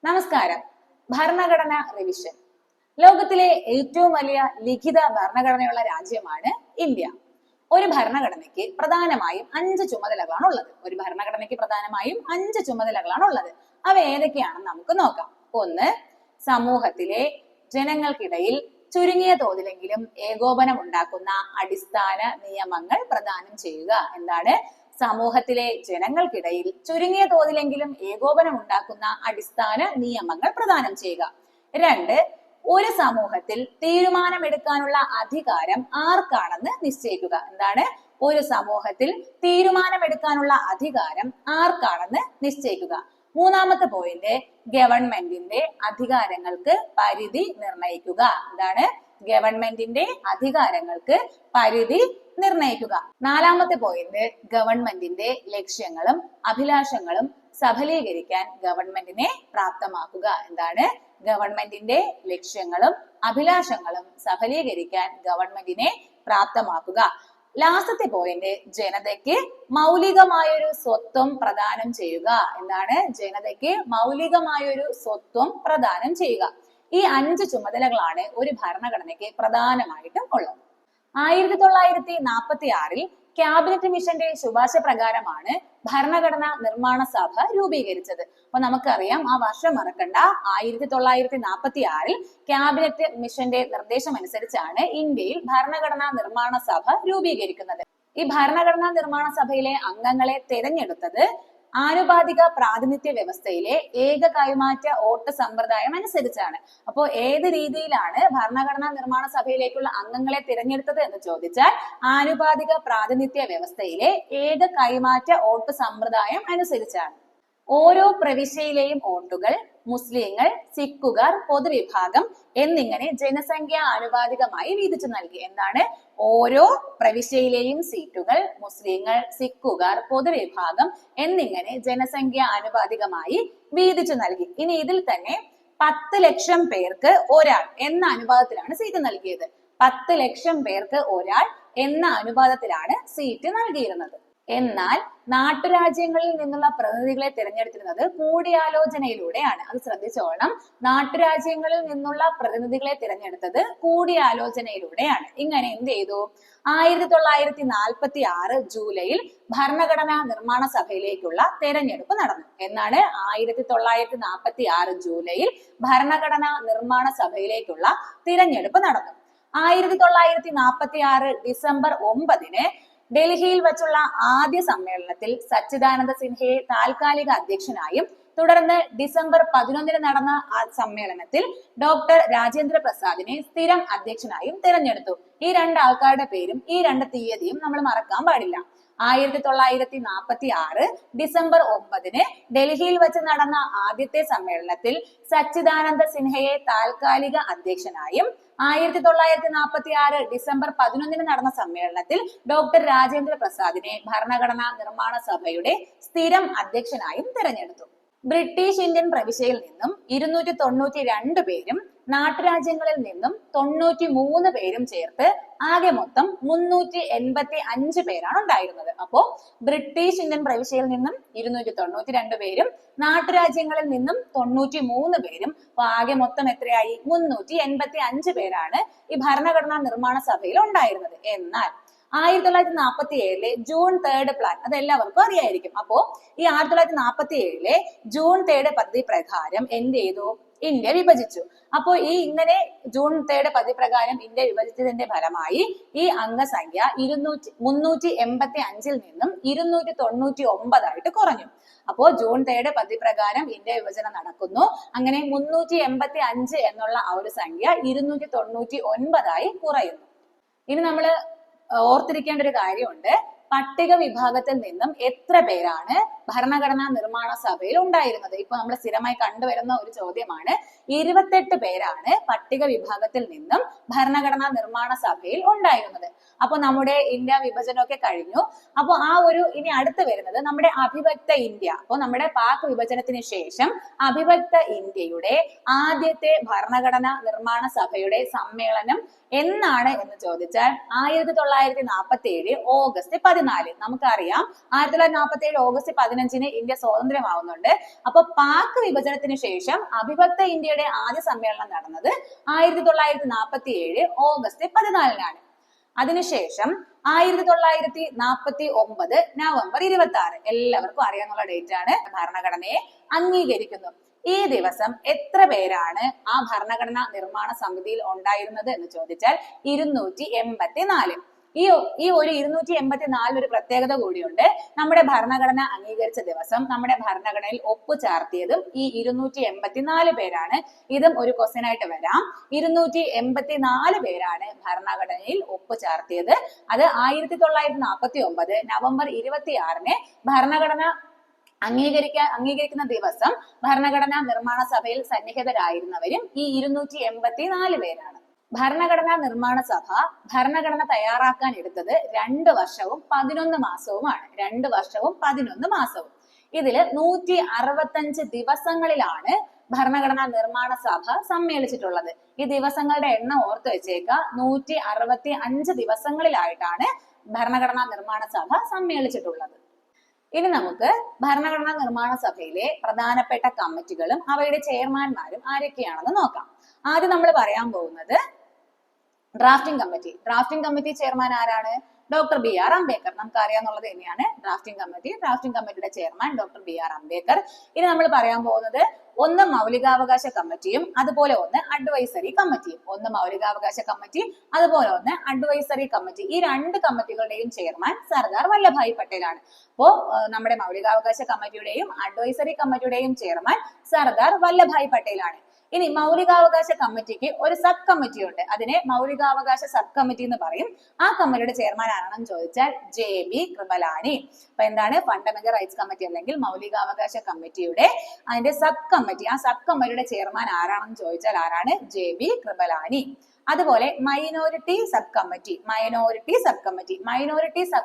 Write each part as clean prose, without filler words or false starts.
നമസ്കാരം. ഭരണഘടന റിവിഷൻ. ലോകത്തിലെ ഏറ്റവും വലിയ ലിഖിത ഭരണഘടനയുള്ള രാജ്യമാണ് ഇന്ത്യ. ഒരു ഭരണഘടനയ്ക്ക് പ്രധാനമായും 5 ചുമതലകളാണ് ഉള്ളത്. അവ ഏതൊക്കെയാണെന്ന് നമുക്ക് നോക്കാം. ഒന്ന്, സമൂഹത്തിലെ ജനങ്ങൾക്കിടയിൽ ചുരുങ്ങിയ തോതിലെങ്കിലും ഏകോപനം ഉണ്ടാക്കുന്ന അടിസ്ഥാന നിയമങ്ങൾ പ്രദാനം ചെയ്യുക. എന്താണ്? സമൂഹത്തിലെ ജനങ്ങൾക്കിടയിൽ ചുരുങ്ങിയ തോതിലെങ്കിലും ഏകോപനം ഉണ്ടാക്കുന്ന അടിസ്ഥാന നിയമങ്ങൾ പ്രദാനം ചെയ്യുക. 2, ഒരു സമൂഹത്തിൽ തീരുമാനമെടുക്കാനുള്ള അധികാരം ആർക്കാണെന്ന് നിശ്ചയിക്കുക. എന്താണ്? ഒരു സമൂഹത്തിൽ തീരുമാനമെടുക്കാനുള്ള അധികാരം ആർക്കാണെന്ന് നിശ്ചയിക്കുക. മൂന്നാമത്തെ പോയിന്റ്, ഗവൺമെന്റിന്റെ അധികാരങ്ങൾക്ക് പരിധി നിർണയിക്കുക. എന്താണ്? ഗവൺമെന്റിന്റെ അധികാരങ്ങൾക്ക് പരിധി നിർണയിക്കുക. നാലാമത്തെ പോയിന്റ്, ഗവൺമെന്റിന്റെ ലക്ഷ്യങ്ങളും അഭിലാഷങ്ങളും സഫലീകരിക്കാൻ ഗവൺമെന്റിനെ പ്രാപ്തമാക്കുക. എന്താണ്? ഗവൺമെന്റിന്റെ ലക്ഷ്യങ്ങളും അഭിലാഷങ്ങളും സഫലീകരിക്കാൻ ഗവൺമെന്റിനെ പ്രാപ്തമാക്കുക. ലാസ്റ്റത്തെ പോയിന്റ്, ജനതയ്ക്ക് മൗലികമായൊരു സ്വത്വം പ്രദാനം ചെയ്യുക. എന്താണ്? ജനതയ്ക്ക് മൗലികമായൊരു സ്വത്വം പ്രദാനം ചെയ്യുക. ഈ 5 ചുമതലകളാണ് ഒരു ഭരണഘടനയ്ക്ക് പ്രധാനമായിട്ടും ഉള്ളത്. 1946 ക്യാബിനറ്റ് മിഷന്റെ ശുപാർശ പ്രകാരമാണ് ഭരണഘടനാ നിർമ്മാണ സഭ രൂപീകരിച്ചത്. അപ്പൊ നമുക്കറിയാം, ആ വർഷം മറക്കണ്ട, 1946 ക്യാബിനറ്റ് മിഷന്റെ നിർദ്ദേശം അനുസരിച്ചാണ് ഇന്ത്യയിൽ ഭരണഘടനാ നിർമ്മാണ സഭ രൂപീകരിക്കുന്നത്. ഈ ഭരണഘടനാ നിർമ്മാണ സഭയിലെ അംഗങ്ങളെ തിരഞ്ഞെടുത്തത് ആനുപാതിക പ്രാതിനിധ്യ വ്യവസ്ഥയിലെ ഏക കൈമാറ്റ വോട്ട് സമ്പ്രദായം അനുസരിച്ചാണ്. അപ്പോൾ ഏത് രീതിയിലാണ് ഭരണഘടനാ നിർമ്മാണ സഭയിലേക്കുള്ള അംഗങ്ങളെ തിരഞ്ഞെടുത്തത് എന്ന് ചോദിച്ചാൽ ആനുപാതിക പ്രാതിനിധ്യ വ്യവസ്ഥയിലെ ഏക കൈമാറ്റ വോട്ട് സമ്പ്രദായം അനുസരിച്ചാണ്. ഓരോ പ്രവിശ്യയിലെയും വോട്ടുകൾ മുസ്ലിങ്ങൾ, സിഖുകാർ, പൊതുവിഭാഗം എന്നിങ്ങനെ ജനസംഖ്യ ആനുപാതികമായി വീതിച്ചു നൽകി. എന്താണ്? ഓരോ പ്രവിശ്യയിലെയും സീറ്റുകൾ മുസ്ലിങ്ങൾ, സിഖുകാർ, പൊതുവിഭാഗം എന്നിങ്ങനെ ജനസംഖ്യ ആനുപാതികമായി വീതിച്ചു നൽകി. ഇനി ഇതിൽ തന്നെ 10 ലക്ഷം പേർക്ക് ഒരാൾ എന്ന അനുപാതത്തിലാണ് സീറ്റ് നൽകിയത്. 10 ലക്ഷം പേർക്ക് ഒരാൾ എന്ന അനുപാതത്തിലാണ് സീറ്റ് നൽകിയിരുന്നത്. എന്നാൽ നാട്ടുരാജ്യങ്ങളിൽ നിന്നുള്ള പ്രതിനിധികളെ തിരഞ്ഞെടുത്തിരുന്നത് കൂടിയാലോചനയിലൂടെയാണ്. അത് ശ്രദ്ധിച്ചോളണം. നാട്ടുരാജ്യങ്ങളിൽ നിന്നുള്ള പ്രതിനിധികളെ തിരഞ്ഞെടുത്തത് കൂടിയാലോചനയിലൂടെയാണ്. ഇങ്ങനെ എന്ത് ചെയ്തു? 1946 ജൂലൈയിൽ ഭരണഘടനാ നിർമ്മാണ സഭയിലേക്കുള്ള തെരഞ്ഞെടുപ്പ് നടന്നു. എന്നാണ്? 1946 ജൂലൈയിൽ ഭരണഘടനാ നിർമ്മാണ സഭയിലേക്കുള്ള തിരഞ്ഞെടുപ്പ് നടന്നു. 1946 ഡിസംബർ 9 ഡൽഹിയിൽ വച്ചുള്ള ആദ്യ സമ്മേളനത്തിൽ സച്ചിദാനന്ദ സിൻഹയെ താൽക്കാലിക അധ്യക്ഷനായും തുടർന്ന് ഡിസംബർ 11 നടന്ന ആ സമ്മേളനത്തിൽ ഡോക്ടർ രാജേന്ദ്ര പ്രസാദിനെ സ്ഥിരം അധ്യക്ഷനായും തിരഞ്ഞെടുത്തു. ഈ 2 ആൾക്കാരുടെ പേരും ഈ 2 തീയതിയും നമ്മൾ മറക്കാൻ പാടില്ല. 1946 ഡിസംബർ 9 ഡൽഹിയിൽ വെച്ച് നടന്ന ആദ്യത്തെ സമ്മേളനത്തിൽ സച്ചിദാനന്ദ സിൻഹയെ താൽക്കാലിക അധ്യക്ഷനായും 1946 ഡിസംബർ 11 നടന്ന സമ്മേളനത്തിൽ ഡോക്ടർ രാജേന്ദ്ര പ്രസാദിനെ ഭരണഘടനാ നിർമ്മാണ സഭയുടെ സ്ഥിരം അധ്യക്ഷനായും തെരഞ്ഞെടുത്തു. ബ്രിട്ടീഷ് ഇന്ത്യൻ പ്രവിശ്യയിൽ നിന്നും 292 പേരും നാട്ടുരാജ്യങ്ങളിൽ നിന്നും 93 പേരും ചേർത്ത് ആകെ മൊത്തം 385 പേരാണ് ഉണ്ടായിരുന്നത്. അപ്പോ ബ്രിട്ടീഷ് ഇന്ത്യൻ പ്രവിശ്യയിൽ നിന്നും 292 പേരും നാട്ടുരാജ്യങ്ങളിൽ നിന്നും 93 പേരും, അപ്പൊ ആകെ മൊത്തം എത്രയായി? 385 പേരാണ് ഈ ഭരണഘടനാ നിർമ്മാണ സഭയിൽ ഉണ്ടായിരുന്നത്. എന്നാൽ 1947 ജൂൺ 3 പ്ലാൻ അത് എല്ലാവർക്കും അറിയായിരിക്കും. അപ്പോ ഈ 1947 ജൂൺ 3 പദ്ധതി പ്രകാരം എന്ത് ചെയ്തു? ഇന്ത്യ വിഭജിച്ചു. അപ്പോ ഈ ഇങ്ങനെ ജൂൺ 3 പദ്ധതി പ്രകാരം ഇന്ത്യ വിഭജിച്ചതിന്റെ ഫലമായി ഈ അംഗസംഖ്യ 385 നിന്നും 299 ആയിട്ട് കുറഞ്ഞു. അപ്പോ ജൂൺ 3 പദ്ധതി പ്രകാരം ഇന്ത്യ വിഭജനം നടക്കുന്നു. അങ്ങനെ 385 എന്നുള്ള ആ ഒരു സംഖ്യ 299 ആയി കുറയുന്നു. ഇനി നമ്മള് ഓർത്തിരിക്കേണ്ട ഒരു കാര്യമുണ്ട്. പട്ടിക വിഭാഗത്തിൽ നിന്നും എത്ര പേരാണ് ഭരണഘടനാ നിർമ്മാണ സഭയിൽ ഉണ്ടായിരുന്നത്? ഇപ്പൊ നമ്മൾ സ്ഥിരമായി കണ്ടുവരുന്ന ഒരു ചോദ്യമാണ്. 28 പേരാണ് പട്ടിക വിഭാഗത്തിൽ നിന്നും ഭരണഘടനാ നിർമ്മാണ സഭയിൽ ഉണ്ടായിരുന്നത്. അപ്പൊ നമ്മുടെ ഇന്ത്യ വിഭജനമൊക്കെ കഴിഞ്ഞു. അപ്പൊ ആ ഒരു ഇനി അടുത്ത് വരുന്നത് നമ്മുടെ അവിഭക്ത ഇന്ത്യ. അപ്പൊ നമ്മുടെ പാക് വിഭജനത്തിന് ശേഷം അവിഭക്ത ഇന്ത്യയുടെ ആദ്യത്തെ ഭരണഘടനാ നിർമ്മാണ സഭയുടെ സമ്മേളനം എന്നാണ് എന്ന് ചോദിച്ചാൽ 1947 ഓഗസ്റ്റ് 13 14. നമുക്കറിയാം 1947 ഓഗസ്റ്റ് 15 ഇന്ത്യ സ്വാതന്ത്ര്യമാവുന്നുണ്ട്. അപ്പൊ പാക് വിഭജനത്തിന് ശേഷം അവിഭക്ത ഇന്ത്യയുടെ ആദ്യ സമ്മേളനം നടന്നത് 1947 ഓഗസ്റ്റ് 14 അതിനുശേഷം 1949 നവംബർ 26 എല്ലാവർക്കും അറിയാവുന്ന ഡേറ്റ് ആണ്. ഭരണഘടനയെ അംഗീകരിക്കുന്നു. ഈ ദിവസം എത്ര പേരാണ് ആ ഭരണഘടനാ നിർമ്മാണ സമിതിയിൽ ഉണ്ടായിരുന്നത് എന്ന് ചോദിച്ചാൽ 284. ഈ ഒരു 284 ഒരു പ്രത്യേകത കൂടിയുണ്ട്. നമ്മുടെ ഭരണഘടന അംഗീകരിച്ച ദിവസം നമ്മുടെ ഭരണഘടനയിൽ ഒപ്പുചാർത്തിയതും ഈ 284 പേരാണ്. ഇതും ഒരു ക്വസ്റ്റ്യൻ ആയിട്ട് വരാം. 284 പേരാണ് ഭരണഘടനയിൽ ഒപ്പുചാർത്തിയത്. അത് 1949 നവംബർ 26 ഭരണഘടന അംഗീകരിക്കുന്ന ദിവസം ഭരണഘടനാ നിർമ്മാണ സഭയിൽ സന്നിഹിതരായിരുന്നവരും ഈ 284 പേരാണ്. ഭരണഘടനാ നിർമ്മാണ സഭ ഭരണഘടന തയ്യാറാക്കാൻ എടുത്തത് 2 വർഷവും 11 മാസവുമാണ്. 2 വർഷവും 11 മാസവും. ഇതില് 165 ദിവസങ്ങളിലാണ് ഭരണഘടനാ നിർമ്മാണ സഭ സമ്മേളിച്ചിട്ടുള്ളത്. ഈ ദിവസങ്ങളുടെ എണ്ണം ഓർത്തു വെച്ചേക്ക. 165 ദിവസങ്ങളിലായിട്ടാണ് ഭരണഘടനാ നിർമ്മാണ സഭ സമ്മേളിച്ചിട്ടുള്ളത്. ഇനി നമുക്ക് ഭരണഘടനാ നിർമ്മാണ സഭയിലെ പ്രധാനപ്പെട്ട കമ്മിറ്റികളും അവയുടെ ചെയർമാൻമാരും ആരൊക്കെയാണെന്ന് നോക്കാം. ആദ്യം നമ്മൾ പറയാൻ പോകുന്നത് drafting committee. Drafting committee chairman ആരാണ്? Doctor BR Ambedkar. നമുക്ക് അറിയാവുന്നത് തന്നെയാണ് ഡ്രാഫ്റ്റിംഗ് കമ്മിറ്റി. ഡ്രാഫ്റ്റിംഗ് കമ്മിറ്റിയുടെ ചെയർമാൻ ഡോക്ടർ BR അംബേദ്കർ. ഇനി നമ്മൾ പറയാൻ പോകുന്നത് ഒന്ന് മൗലികാവകാശ കമ്മിറ്റിയും അതുപോലെ ഒന്ന് അഡ്വൈസറി കമ്മിറ്റിയും. ഒന്ന് മൗലികാവകാശ കമ്മിറ്റി അതുപോലെ ഒന്ന് അഡ്വൈസറി കമ്മിറ്റി. ഈ 2 കമ്മിറ്റികളുടെയും ചെയർമാൻ സർദാർ വല്ലഭായ് പട്ടേലാണ്. അപ്പോ നമ്മുടെ മൗലികാവകാശ കമ്മിറ്റിയുടെയും അഡ്വൈസറി കമ്മിറ്റിയുടെയും ചെയർമാൻ സർദാർ വല്ലഭായ് പട്ടേലാണ്. ഇനി മൗലികാവകാശ കമ്മിറ്റിക്ക് ഒരു സബ് കമ്മിറ്റി ഉണ്ട്. അതിനെ മൗലികാവകാശ സബ് കമ്മിറ്റി എന്ന് പറയും. ആ കമ്മിറ്റിയുടെ ചെയർമാൻ ആരാണെന്ന് ചോദിച്ചാൽ JB കൃപലാനി. അപ്പൊ എന്താണ് ഫണ്ടമെന്റൽ റൈറ്റ്സ് കമ്മിറ്റി അല്ലെങ്കിൽ മൗലികാവകാശ കമ്മിറ്റിയുടെ അതിന്റെ സബ് കമ്മിറ്റി, ആ സബ് കമ്മിറ്റിയുടെ ചെയർമാൻ ആരാണെന്ന് ചോദിച്ചാൽ ആരാണ്? JB കൃപലാനി. അതുപോലെ minority sub committee. Minority sub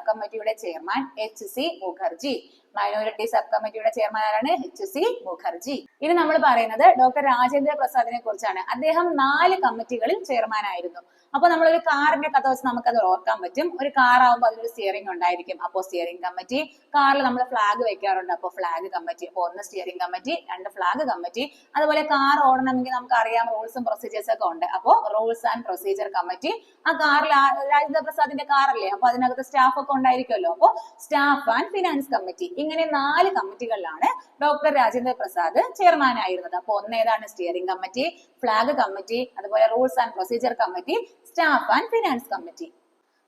കമ്മിറ്റിയുടെ chairman HC Mukherjee. Minority sub കമ്മിറ്റിയുടെ ചെയർമാൻ ആരാണ്? HC മുഖർജി. ഇനി നമ്മൾ പറയുന്നത് ഡോക്ടർ രാജേന്ദ്ര പ്രസാദിനെ കുറിച്ചാണ്. അദ്ദേഹം 4 കമ്മിറ്റികളിൽ ചെയർമാൻ ആയിരുന്നു. അപ്പൊ നമ്മളൊരു കാറിന്റെ കഥ വെച്ച് നമുക്കത് ഓർക്കാൻ പറ്റും. ഒരു കാർ ആവുമ്പോൾ അതിനൊരു സ്റ്റിയറിംഗ് ഉണ്ടായിരിക്കും. അപ്പോ സ്റ്റിയറിംഗ് കമ്മിറ്റി. കാറിൽ നമ്മൾ ഫ്ലാഗ് വെക്കാറുണ്ട്. അപ്പോൾ ഫ്ലാഗ് കമ്മിറ്റി. അപ്പൊ 1 സ്റ്റിയറിംഗ് കമ്മിറ്റി, 2 ഫ്ലാഗ് കമ്മിറ്റി. അതുപോലെ കാർ ഓടണമെങ്കിൽ നമുക്ക് അറിയാം റൂൾസും പ്രൊസീജിയേഴ്സ് ഒക്കെ ഉണ്ട്. അപ്പോ റൂൾസ് ആൻഡ് പ്രൊസീജിയർ കമ്മിറ്റി. ആ കാറിൽ രാജേന്ദ്ര പ്രസാദിന്റെ കാറല്ലേ, അപ്പൊ അതിനകത്ത് സ്റ്റാഫ് ഒക്കെ ഉണ്ടായിരിക്കുമല്ലോ. അപ്പോ സ്റ്റാഫ് ആൻഡ് ഫിനാൻസ് കമ്മിറ്റി. ഇങ്ങനെ 4 കമ്മിറ്റികളിലാണ് ഡോക്ടർ രാജേന്ദ്ര പ്രസാദ് ചെയർമാൻ ആയിരുന്നത്. അപ്പൊ ഒന്ന് ഏതാണ്? സ്റ്റിയറിംഗ് കമ്മിറ്റി, ഫ്ലാഗ് കമ്മിറ്റി, അതുപോലെ rules and procedure committee, staff and finance committee.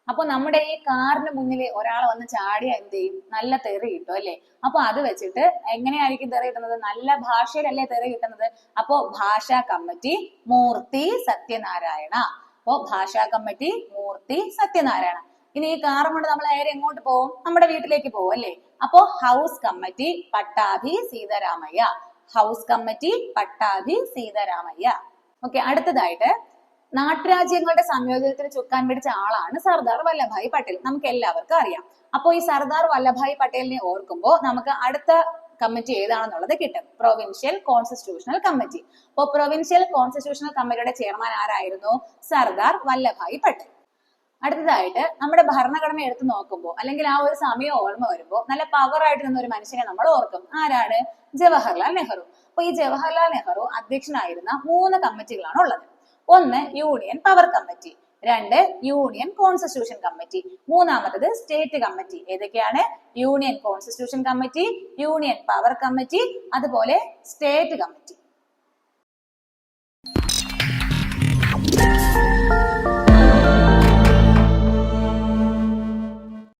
അപ്പൊ നമ്മുടെ ഈ കാറിന് മുന്നിൽ ഒരാൾ വന്ന് ചാടിയ എന്ത് ചെയ്യും? നല്ല തെറി കിട്ടും അല്ലെ? അപ്പൊ അത് വെച്ചിട്ട് എങ്ങനെയായിരിക്കും തെറി കിട്ടുന്നത്? നല്ല ഭാഷയിലല്ലേ തെറി കിട്ടുന്നത്? അപ്പോ ഭാഷാ കമ്മിറ്റി മൂർത്തി സത്യനാരായണ. അപ്പോ ഭാഷാ കമ്മിറ്റി മൂർത്തി സത്യനാരായണ. ഇനി ഈ കാറും കൊണ്ട് നമ്മൾ നേരെ എങ്ങോട്ട് പോകും? നമ്മുടെ വീട്ടിലേക്ക് പോകും അല്ലേ? അപ്പോ house committee Pattabhi Sitaramayya. House committee Pattabhi Sitaramayya. Okay, അടുത്തതായിട്ട് നാട്ടുരാജ്യങ്ങളുടെ സംയോജനത്തിന് ചുക്കാൻ പിടിച്ച ആളാണ് സർദാർ വല്ലഭായ് പട്ടേൽ. നമുക്ക് എല്ലാവർക്കും അറിയാം. അപ്പോ ഈ സർദാർ വല്ലഭായ് പട്ടേലിനെ ഓർക്കുമ്പോൾ നമുക്ക് അടുത്ത കമ്മിറ്റി ഏതാണെന്നുള്ളത് കിട്ടും. Provincial constitutional committee. അപ്പോ പ്രൊവിൻഷ്യൽ കോൺസ്റ്റിറ്റ്യൂഷണൽ കമ്മിറ്റിയുടെ ചെയർമാൻ ആരായിരുന്നു? സർദാർ വല്ലഭായ് പട്ടേൽ. അടുത്തതായിട്ട് നമ്മുടെ ഭരണഘടന എടുത്ത് നോക്കുമ്പോൾ അല്ലെങ്കിൽ ആ ഒരു സമയം ഓർമ്മ വരുമ്പോൾ നല്ല പവർ ആയിട്ട് നിന്ന ഒരു മനുഷ്യനെ നമ്മൾ ഓർക്കും. ആരാണ്? ജവഹർലാൽ നെഹ്റു. അപ്പൊ ഈ ജവഹർലാൽ നെഹ്റു അധ്യക്ഷനായിരുന്ന 3 കമ്മിറ്റികളാണ് ഉള്ളത്. ഒന്ന് union power committee, 2 union constitution committee, മൂന്നാമത്തത് സ്റ്റേറ്റ് കമ്മിറ്റി. ഏതൊക്കെയാണ്? Union constitution committee, union power committee, അതുപോലെ സ്റ്റേറ്റ് കമ്മിറ്റി.